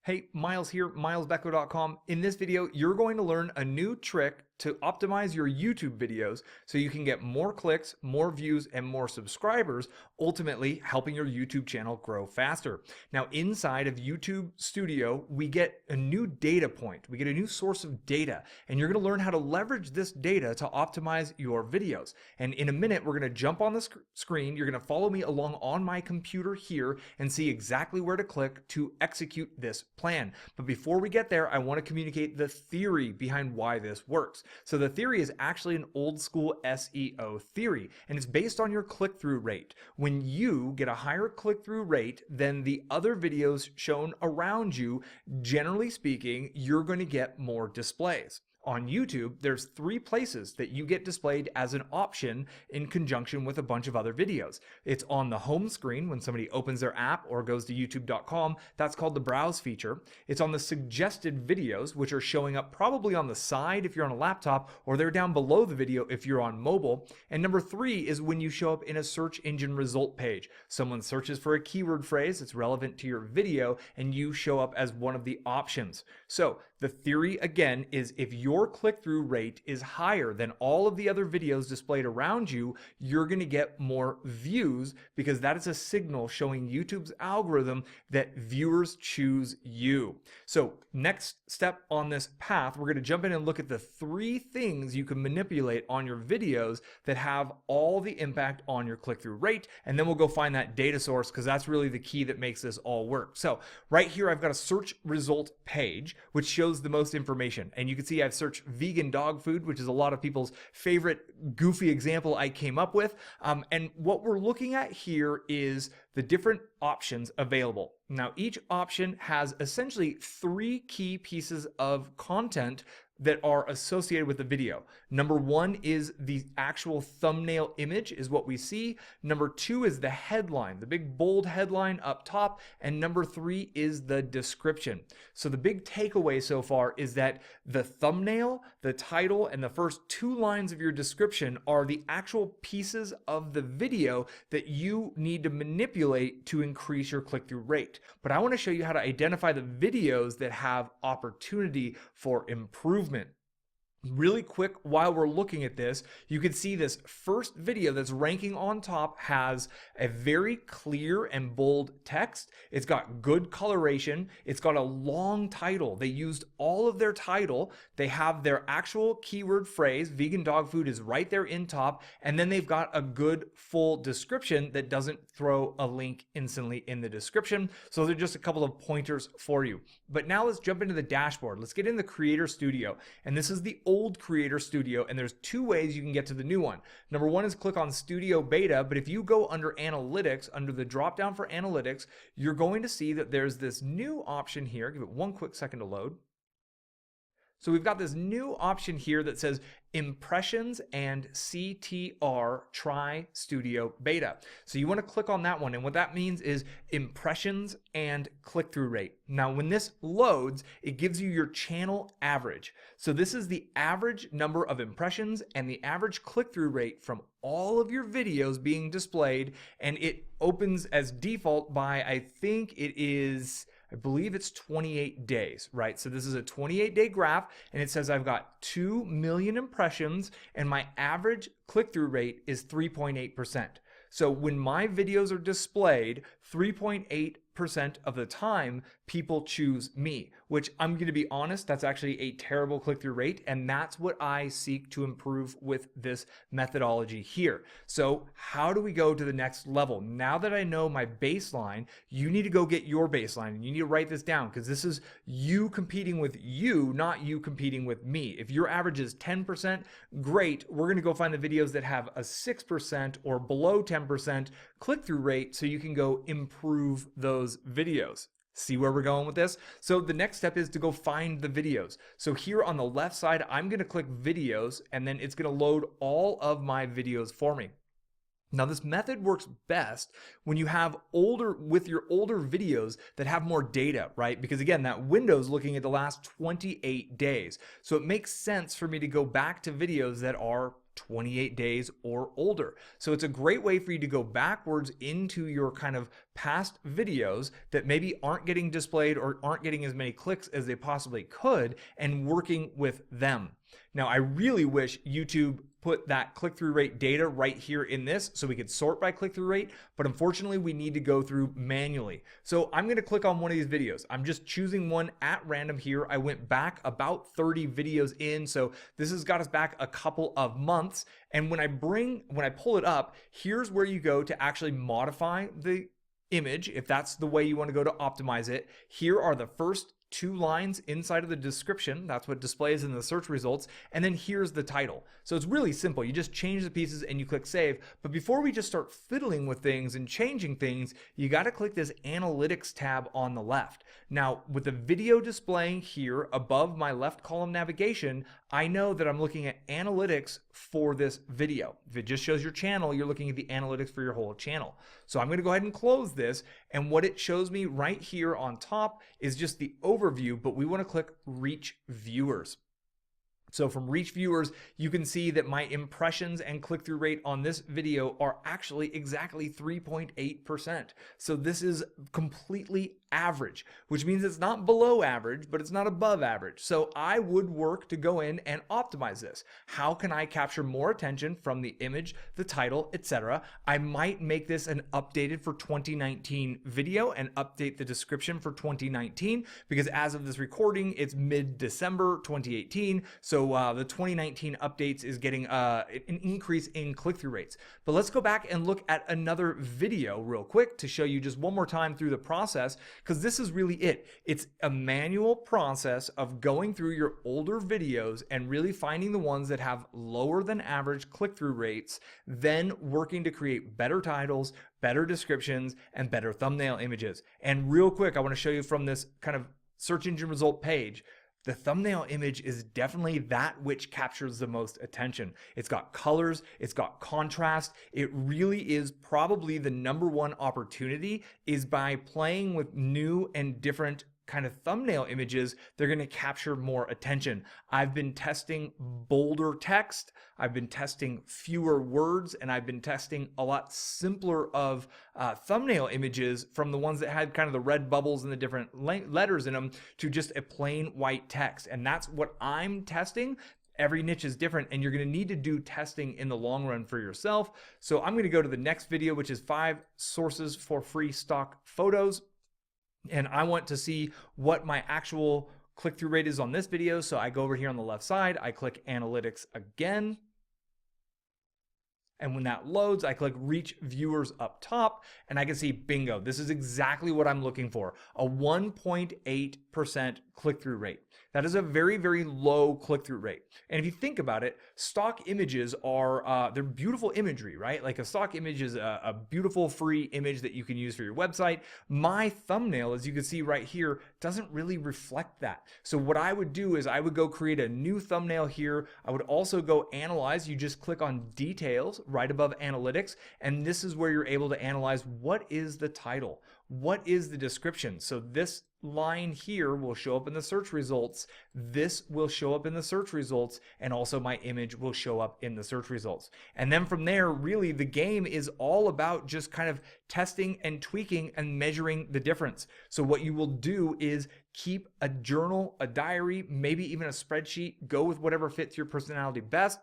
Hey, Miles here, milesbecko.com. In this video, you're going to learn a new trick to optimize your YouTube videos so you can get more clicks, more views, and more subscribers, ultimately helping your YouTube channel grow faster. Now, inside of YouTube Studio, we get a new data point. We get a new source of data, and you're going to learn how to leverage this data to optimize your videos. And in a minute, we're going to jump on the screen. You're going to follow me along on my computer here and see exactly where to click to execute this plan. But before we get there, I want to communicate the theory behind why this works. So the theory is actually an old school SEO theory, and it's based on your click-through rate. When you get a higher click-through rate than the other videos shown around you, generally speaking, you're going to get more displays. On YouTube, there's 3 places that you get displayed as an option in conjunction with a bunch of other videos. It's on the home screen when somebody opens their app or goes to youtube.com. That's called the browse feature. It's on the suggested videos, which are showing up probably on the side if you're on a laptop, or they're down below the video if you're on mobile. And number 3 is when you show up in a search engine result page. Someone searches for a keyword phrase that's relevant to your video, and you show up as one of the options. So the theory again is if your click-through rate is higher than all of the other videos displayed around you, you're going to get more views, because that is a signal showing YouTube's algorithm that viewers choose you. So next step on this path, we're going to jump in and look at the 3 things you can manipulate on your videos that have all the impact on your click-through rate, and then we'll go find that data source, because that's really the key that makes this all work. So right here, I've got a search result page which shows the most information, and you can see I've searched vegan dog food, which is a lot of people's favorite goofy example I came up with. And what we're looking at here is the different options available. Now, each option has essentially 3 key pieces of content that are associated with the video. Number 1 is the actual thumbnail image is what we see. Number 2 is the headline, the big bold headline up top. And number 3 is the description. So the big takeaway so far is that the thumbnail, the title, and the first 2 lines of your description are the actual pieces of the video that you need to manipulate to increase your click-through rate. But I want to show you how to identify the videos that have opportunity for improvement. Really quick, while we're looking at this, you can see this first video that's ranking on top has a very clear and bold text. It's got good coloration. It's got a long title. They used all of their title. They have their actual keyword phrase, vegan dog food, is right there in top. And then they've got a good full description that doesn't throw a link instantly in the description. So they're just a couple of pointers for you. But now let's jump into the dashboard. Let's get in the Creator Studio. And this is the old Creator Studio, and there's 2 ways you can get to the new one. Number 1 is click on Studio Beta, but if you go under Analytics, under the drop down for Analytics, you're going to see that there's this new option here. Give it one quick second to load. So we've got this new option here that says Impressions and CTR Try Studio Beta. So you want to click on that one, and what that means is impressions and click-through rate. Now when this loads, it gives you your channel average. So this is the average number of impressions and the average click-through rate from all of your videos being displayed, and it opens as default by, I believe it's 28 days, right? So this is a 28-day graph, and it says I've got 2 million impressions, and my average click-through rate is 3.8%. So when my videos are displayed, 3.8% of the time, people choose me, which I'm going to be honest, that's actually a terrible click-through rate, and that's what I seek to improve with this methodology here. So how do we go to the next level? Now that I know my baseline, you need to go get your baseline, and you need to write this down, because this is you competing with you, not you competing with me. If your average is 10%, great. We're going to go find the videos that have a 6% or below 10% click-through rate so you can go improve those videos. See where we're going with this? So the next step is to go find the videos. So here on the left side, I'm going to click videos, and then it's going to load all of my videos for me. Now, this method works best when you have with your older videos that have more data, right? Because again, that window is looking at the last 28 days. So it makes sense for me to go back to videos that are 28 days or older. So it's a great way for you to go backwards into your kind of past videos that maybe aren't getting displayed or aren't getting as many clicks as they possibly could, and working with them. Now, I really wish YouTube put that click-through rate data right here in this so we could sort by click-through rate, but unfortunately we need to go through manually. So I'm going to click on one of these videos. I'm just choosing one at random here. I went back about 30 videos in, so this has got us back a couple of months. And when I pull it up, here's where you go to actually modify the image if that's the way you want to go to optimize it. Here are the first 2 lines inside of the description. That's what displays in the search results. And then here's the title. So it's really simple. You just change the pieces and you click save. But before we just start fiddling with things and changing things, you got to click this analytics tab on the left. Now, with the video displaying here above my left column navigation, I know that I'm looking at analytics for this video. If it just shows your channel, you're looking at the analytics for your whole channel. So I'm going to go ahead and close this. And what it shows me right here on top is just the overview, but we want to click reach viewers. So from reach viewers, you can see that my impressions and click-through rate on this video are actually exactly 3.8%. So this is completely average, which means it's not below average, but it's not above average. So I would work to go in and optimize this. How can I capture more attention from the image, the title, etc.? I might make this an updated for 2019 video and update the description for 2019, because as of this recording, it's mid-December 2018. So the 2019 updates is getting an increase in click-through rates. But let's go back and look at another video real quick to show you just one more time through the process, because this is really it. It's a manual process of going through your older videos and really finding the ones that have lower than average click-through rates, then working to create better titles, better descriptions, and better thumbnail images. And real quick, I want to show you from this kind of search engine result page. The thumbnail image is definitely that which captures the most attention. It's got colors, it's got contrast. It really is probably the #1 opportunity is by playing with new and different kind of thumbnail images. They're going to capture more attention. I've been testing bolder text, I've been testing fewer words, and I've been testing a lot simpler of thumbnail images, from the ones that had kind of the red bubbles and the different letters in them to just a plain white text. And that's what I'm testing. Every niche is different, and you're going to need to do testing in the long run for yourself. So I'm going to go to the next video, which is 5 sources for free stock photos. And I want to see what my actual click-through rate is on this video. So I go over here on the left side, I click analytics again. And when that loads, I click reach viewers up top, and I can see bingo. This is exactly what I'm looking for, a 1.8% click-through rate. That is a very, very low click-through rate. And if you think about it, stock images are, they're beautiful imagery, right? Like a stock image is a beautiful free image that you can use for your website. My thumbnail, as you can see right here, doesn't really reflect that. So what I would do is I would go create a new thumbnail here. I would also go analyze. You just click on details right above analytics, and this is where you're able to analyze what is the title, what is the description. So this line here will show up in the search results. This will show up in the search results, and also my image will show up in the search results. And then from there, really the game is all about just kind of testing and tweaking and measuring the difference. So what you will do is keep a journal, a diary, maybe even a spreadsheet. Go with whatever fits your personality best.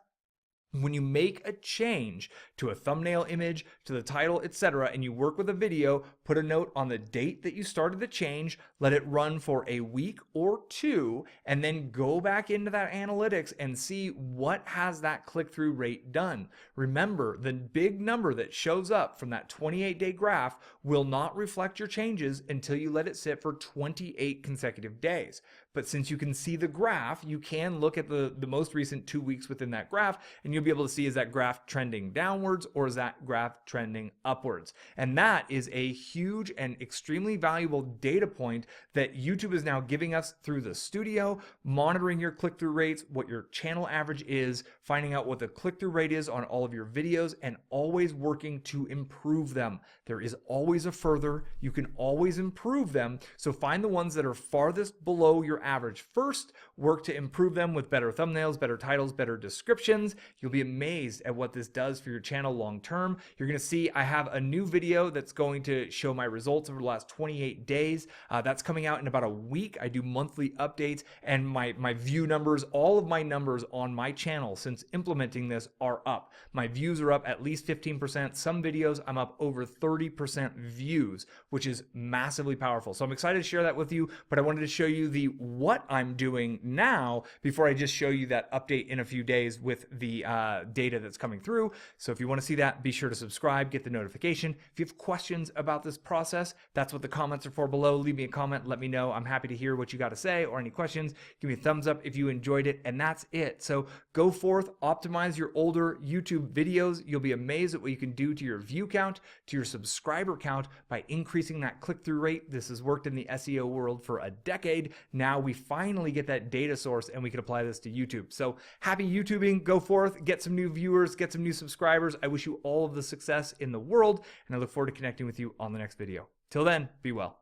When you make a change to a thumbnail image, to the title, etc., and you work with a video, put a note on the date that you started the change, let it run for a week or 2, and then go back into that analytics and see what has that click-through rate done. Remember, the big number that shows up from that 28-day graph will not reflect your changes until you let it sit for 28 consecutive days. But since you can see the graph, you can look at the most recent 2 weeks within that graph, and you'll you'll be able to see, is that graph trending downwards or is that graph trending upwards? And that is a huge and extremely valuable data point that YouTube is now giving us through the studio, monitoring your click-through rates, what your channel average is, finding out what the click-through rate is on all of your videos, and always working to improve them. There is always a further. You can always improve them. So find the ones that are farthest below your average first, work to improve them with better thumbnails, better titles, better descriptions. You'll be amazed at what this does for your channel long term. You're going to see I have a new video that's going to show my results over the last 28 days. That's coming out in about a week. I do monthly updates, and my view numbers, all of my numbers on my channel since implementing this are up. My views are up at least 15%. Some videos I'm up over 30% views, which is massively powerful. So I'm excited to share that with you, but I wanted to show you the what I'm doing now before I just show you that update in a few days with the data that's coming through. So if you want to see that, be sure to subscribe, get the notification. If you have questions about this process, that's what the comments are for below. Leave me a comment, let me know. I'm happy to hear what you got to say, or any questions. Give me a thumbs up if you enjoyed it, and that's it. So go forth, optimize your older YouTube videos. You'll be amazed at what you can do to your view count, to your subscriber count by increasing that click-through rate. This has worked in the SEO world for a decade. Now we finally get that data source and we can apply this to YouTube. So happy YouTubing, go forth, get some new viewers, get some new subscribers. I wish you all of the success in the world, and I look forward to connecting with you on the next video. Till then, be well.